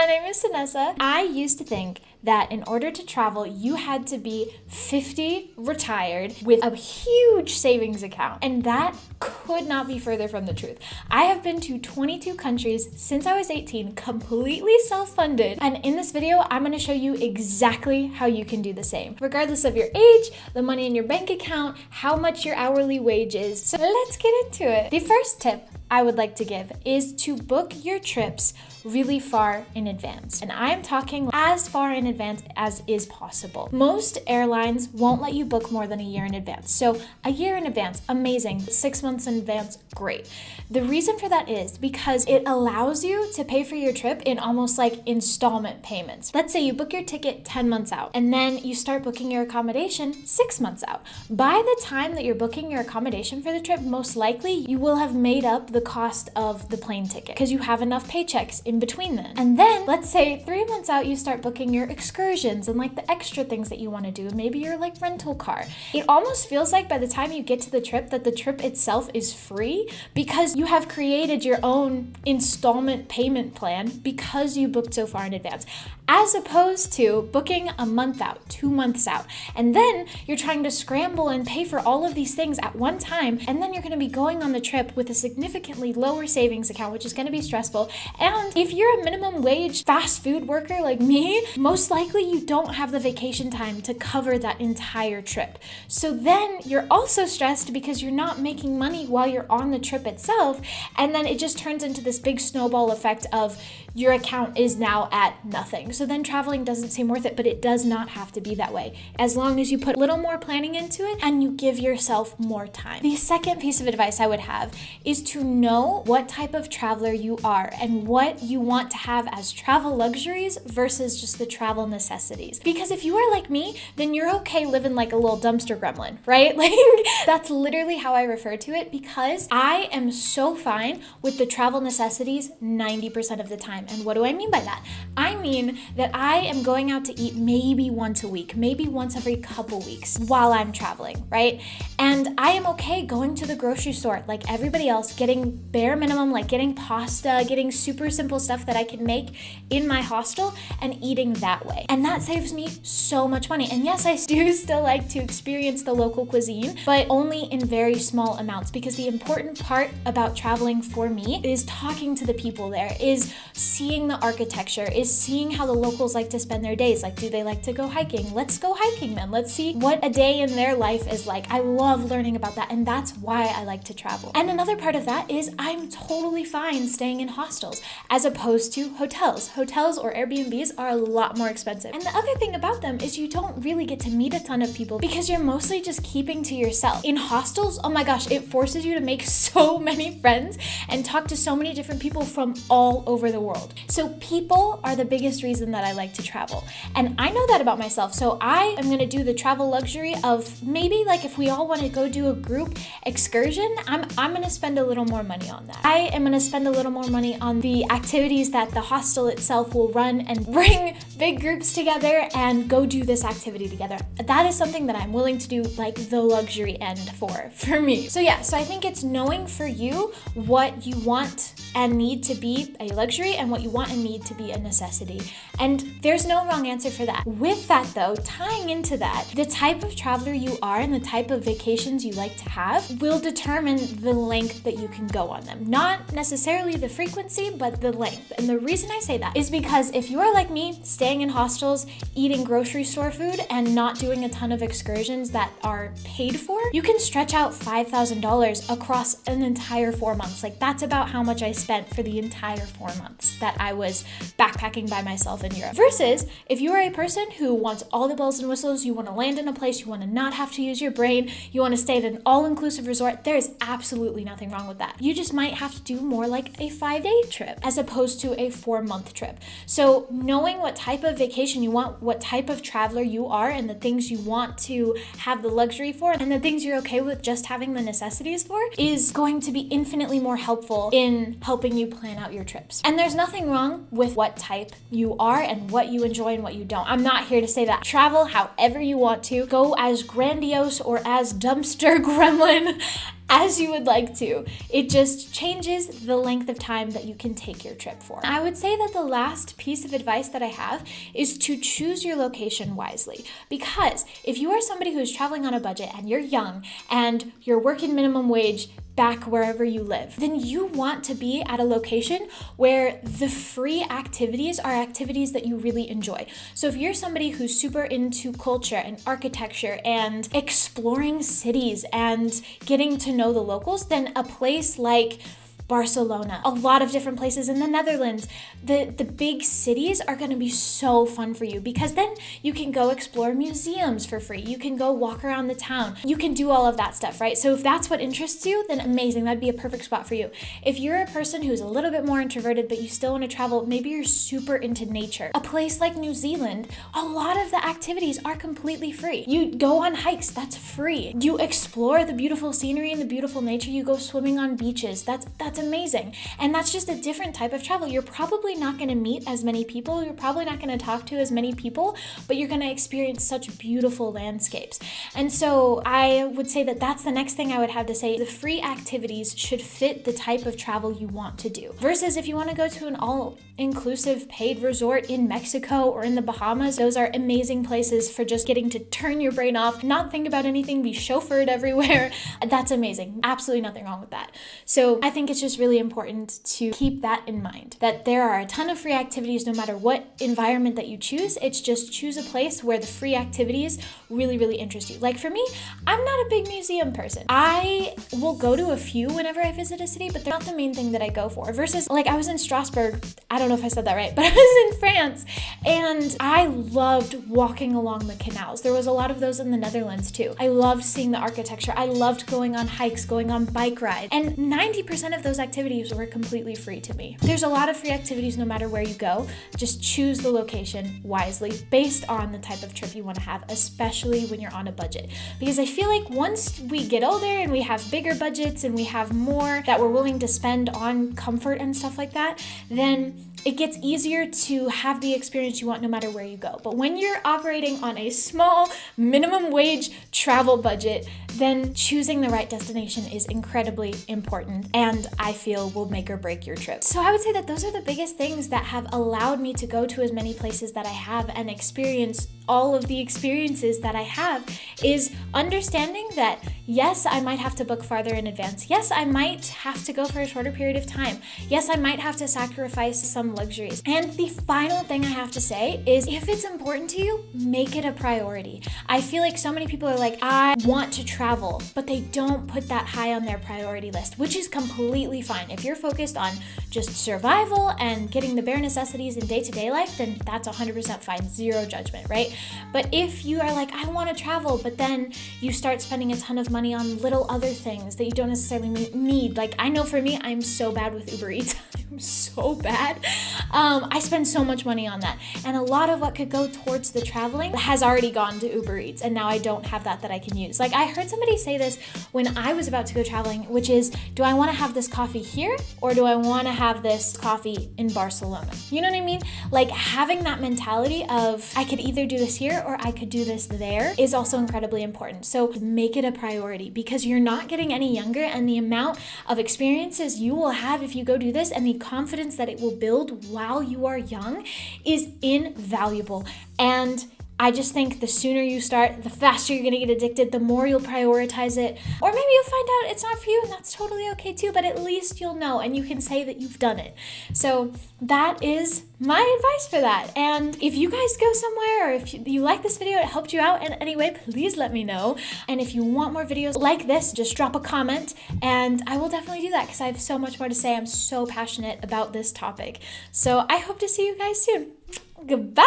My name is Vanessa. I used to think that in order to travel, you had to be 50, retired, with a huge savings account. And that could not be further from the truth. I have been to 22 countries since I was 18, completely self-funded. And in this video, I'm gonna show you exactly how you can do the same, regardless of your age, the money in your bank account, how much your hourly wage is. So let's get into it. The first tip I would like to give is to book your trips really far in advance. And I am talking as far in advance as is possible. Most airlines won't let you book more than a year in advance. So a year in advance, amazing. 6 months in advance, great. The reason for that is because it allows you to pay for your trip in almost like installment payments. Let's say you book your ticket 10 months out, and then you start booking your accommodation 6 months out. By the time that you're booking your accommodation for the trip, most likely you will have made up the cost of the plane ticket because you have enough paychecks in between then. And then let's say 3 months out, you start booking your excursions and like the extra things that you want to do. Maybe your like rental car. It almost feels like by the time you get to the trip that the trip itself is free because you have created your own installment payment plan because you booked so far in advance, as opposed to booking a month out, 2 months out. And then you're trying to scramble and pay for all of these things at one time. And then you're going to be going on the trip with a significantly lower savings account, which is going to be stressful. And if you're a minimum wage fast food worker like me, most likely you don't have the vacation time to cover that entire trip. So then you're also stressed because you're not making money while you're on the trip itself. And then it just turns into this big snowball effect of your account is now at nothing. So then traveling doesn't seem worth it, but it does not have to be that way. As long as you put a little more planning into it and you give yourself more time. The second piece of advice I would have is to know what type of traveler you are and what you want to have as travel luxuries versus just the travel necessities. Because if you are like me, then you're okay living like a little dumpster gremlin, right? Like that's literally how I refer to it, because I am so fine with the travel necessities 90% of the time. And what do I mean by that? I mean that I am going out to eat maybe once a week, maybe once every couple weeks while I'm traveling, right? And I am okay going to the grocery store like everybody else, getting bare minimum, like getting pasta, getting super simple stuff that I can make in my hostel and eating that way. And that saves me so much money. And yes, I do still like to experience the local cuisine, but only in very small amounts, because the important part about traveling for me is talking to the people there, is seeing the architecture, is seeing how the locals like to spend their days. Like, do they like to go hiking? Let's go hiking then. Let's see what a day in their life is like. I love learning about that, and that's why I like to travel. And another part of that is I'm totally fine staying in hostels as opposed to hotels. Hotels or Airbnbs are a lot more expensive. And the other thing about them is you don't really get to meet a ton of people because you're mostly just keeping to yourself. In hostels, oh my gosh, it forces you to make so many friends and talk to so many different people from all over the world. So people are the biggest reason that I like to travel. And I know that about myself. So I am going to do the travel luxury of maybe like if we all want to go do a group excursion, I'm going to spend a little more money on that. I am going to spend a little more money on the activities that the hostel itself will run and bring big groups together and go do this activity together. That is something that I'm willing to do like the luxury end for me. So yeah, so I think it's knowing for you what you want and need to be a luxury and what you want and need to be a necessity. And there's no wrong answer for that. With that though, tying into that, the type of traveler you are and the type of vacations you like to have will determine the length that you can go on them. Not necessarily the frequency, but the length. And the reason I say that is because if you are like me, staying in hostels, eating grocery store food, and not doing a ton of excursions that are paid for, you can stretch out $5,000 across an entire 4 months. Like that's about how much I spent for the entire 4 months that I was backpacking by myself in Europe. Versus if you are a person who wants all the bells and whistles, you want to land in a place, you want to not have to use your brain, you want to stay at an all-inclusive resort, there is absolutely nothing wrong with that. You just might have to do more like a 5-day trip as opposed to a 4-month trip. So knowing what type of vacation you want, what type of traveler you are, and the things you want to have the luxury for, and the things you're okay with just having the necessities for, is going to be infinitely more helpful in helping you plan out your trips. And there's nothing wrong with what type you are and what you enjoy and what you don't. I'm not here to say that. Travel however you want to. Go as grandiose or as dumpster gremlin as you would like to. It just changes the length of time that you can take your trip for. I would say that the last piece of advice that I have is to choose your location wisely. Because if you are somebody who is traveling on a budget and you're young and you're working minimum wage back wherever you live, then you want to be at a location where the free activities are activities that you really enjoy. So if you're somebody who's super into culture and architecture and exploring cities and getting to know the locals, then a place like Barcelona, a lot of different places in the Netherlands, the big cities are going to be so fun for you, because then you can go explore museums for free. You can go walk around the town. You can do all of that stuff, right? So if that's what interests you, then amazing. That'd be a perfect spot for you. If you're a person who's a little bit more introverted, but you still want to travel, maybe you're super into nature. A place like New Zealand, a lot of the activities are completely free. You go on hikes, that's free. You explore the beautiful scenery and the beautiful nature. You go swimming on beaches. That's amazing. And that's just a different type of travel. You're probably not going to meet as many people. You're probably not going to talk to as many people, but you're going to experience such beautiful landscapes. And so I would say that that's the next thing I would have to say. The free activities should fit the type of travel you want to do. Versus if you want to go to an all-inclusive paid resort in Mexico or in the Bahamas, those are amazing places for just getting to turn your brain off, not think about anything, be chauffeured everywhere. That's amazing. Absolutely nothing wrong with that. So I think it's just really important to keep that in mind, that there are a ton of free activities no matter what environment that you choose. It's just choose a place where the free activities really, really interest you. Like for me, I'm not a big museum person. I will go to a few whenever I visit a city, but they're not the main thing that I go for. Versus like I was in Strasbourg, I don't know if I said that right, but I was in France and I loved walking along the canals. There was a lot of those in the Netherlands too. I loved seeing the architecture. I loved going on hikes, going on bike rides, and 90% of those activities were completely free to me. There's a lot of free activities no matter where you go. Just choose the location wisely based on the type of trip you want to have, especially when you're on a budget. Because I feel like once we get older and we have bigger budgets and we have more that we're willing to spend on comfort and stuff like that, then it gets easier to have the experience you want no matter where you go. But when you're operating on a small minimum wage travel budget, then choosing the right destination is incredibly important and I feel will make or break your trip. So I would say that those are the biggest things that have allowed me to go to as many places that I have and experience all of the experiences that I have, is understanding that yes, I might have to book farther in advance. Yes, I might have to go for a shorter period of time. Yes, I might have to sacrifice some luxuries. And the final thing I have to say is if it's important to you, make it a priority. I feel like so many people are like, I want to travel, but they don't put that high on their priority list, which is completely fine. If you're focused on just survival and getting the bare necessities in day-to-day life, then that's 100% fine, zero judgment, right? But if you are like, I want to travel, but then you start spending a ton of money on little other things that you don't necessarily need. Like I know for me, I'm so bad with Uber Eats. I'm so bad. I spend so much money on that. And a lot of what could go towards the traveling has already gone to Uber Eats. And now I don't have that I can use. Like I heard somebody say this when I was about to go traveling, which is, do I want to have this coffee here or do I want to have this coffee in Barcelona? You know what I mean? Like having that mentality of I could either do this here or I could do this there is also incredibly important. So make it a priority because you're not getting any younger, and the amount of experiences you will have if you go do this and the confidence that it will build while you are young is invaluable. And I just think the sooner you start, the faster you're gonna get addicted, the more you'll prioritize it. Or maybe you'll find out it's not for you and that's totally okay too, but at least you'll know and you can say that you've done it. So that is my advice for that. And if you guys go somewhere or if you like this video, it helped you out in any way, please let me know. And if you want more videos like this, just drop a comment and I will definitely do that because I have so much more to say. I'm so passionate about this topic. So I hope to see you guys soon. Goodbye.